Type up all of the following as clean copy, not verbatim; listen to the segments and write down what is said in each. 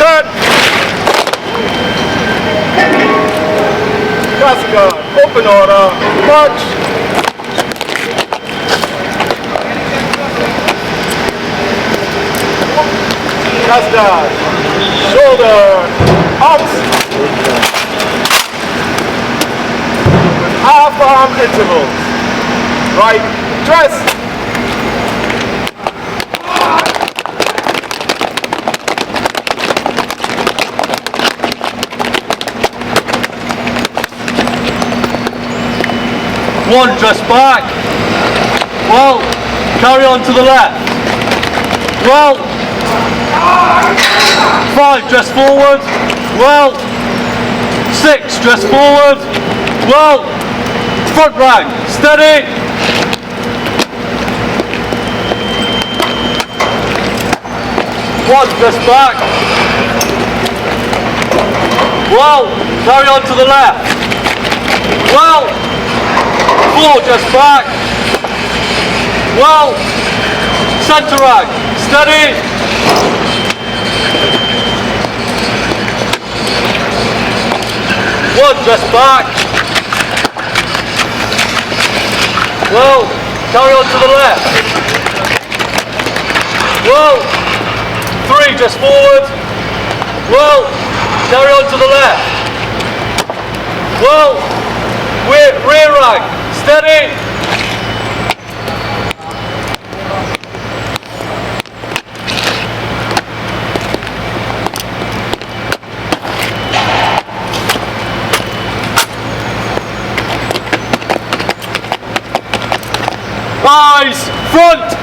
set. Cascade, open order, march. Cascade, shoulder, arms. Half arm intervals. Right, dress. One, dress back. Well, carry on to the left. Well, 5, dress forward. Well, 6, dress forward. Well, front rank, steady. 1, dress back. Well, carry on to the left. Well, 4, just back. Well, centre rank, steady. 1, just back. Well, carry on to the left. Well, 3, just forward. Well, carry on to the left. Well, rear rank, steady. 'Eyes front.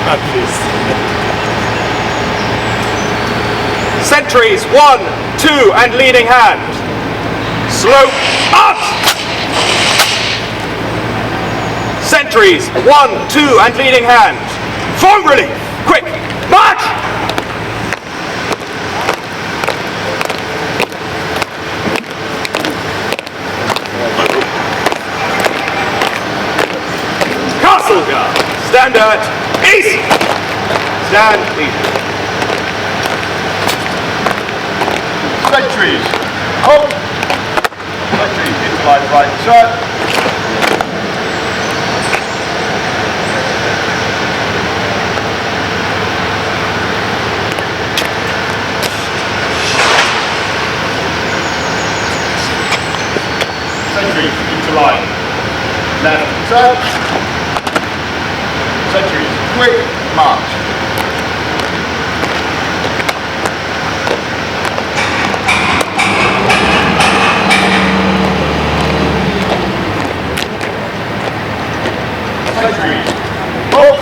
At least. Sentries, 1, 2, and leading hand. Slope, up! Sentries, 1, 2, and leading hand. Form relief, quick, march! Castle guard, stand at east! Stand east. Sentries, hold! Sentries, into line right, turn! Sentries, into line. Left, turn. Sentries, quick, march. Sentries, halt.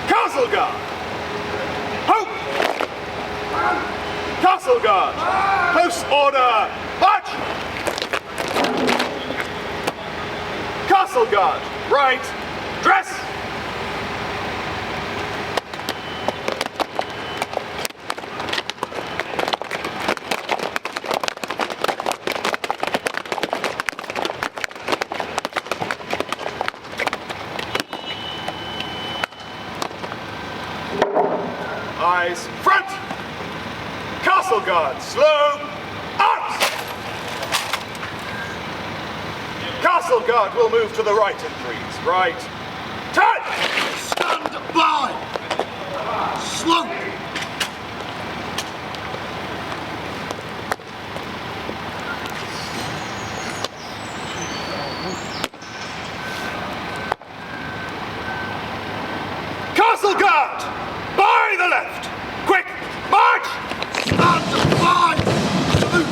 Castle guard! Hope! Castle guard! Post order! March! Castle guard! Right! Dress! Eyes front! Castle guard, slow, arms! Castle guard will move to the right in threes. Right, turn! Stand by! Slope! Castle guard! By the left! Quick, march! Stand by! Salute!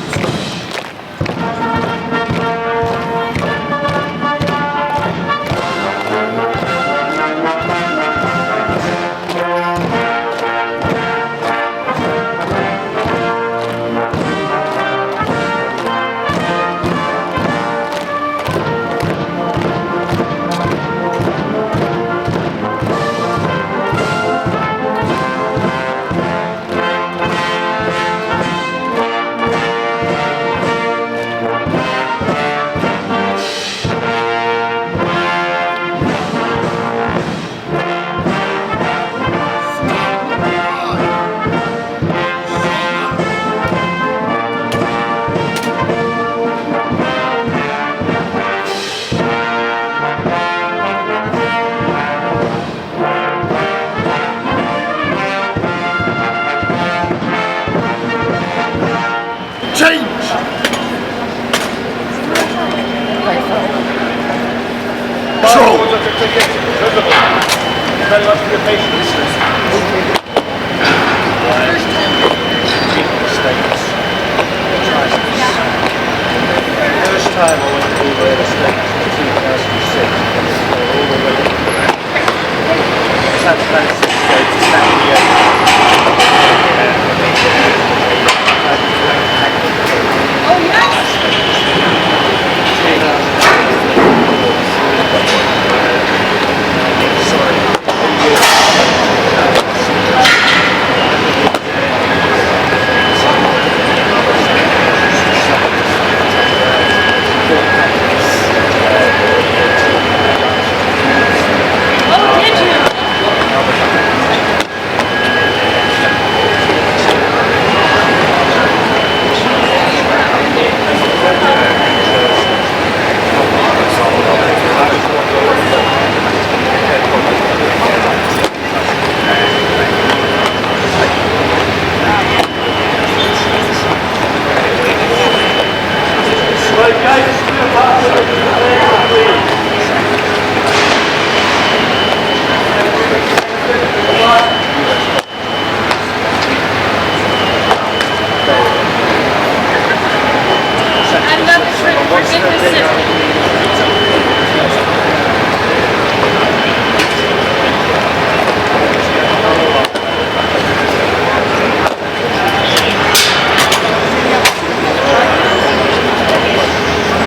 Change! Control! Very much for your patience. First time I went to the States in 2006, all the way to San Francisco.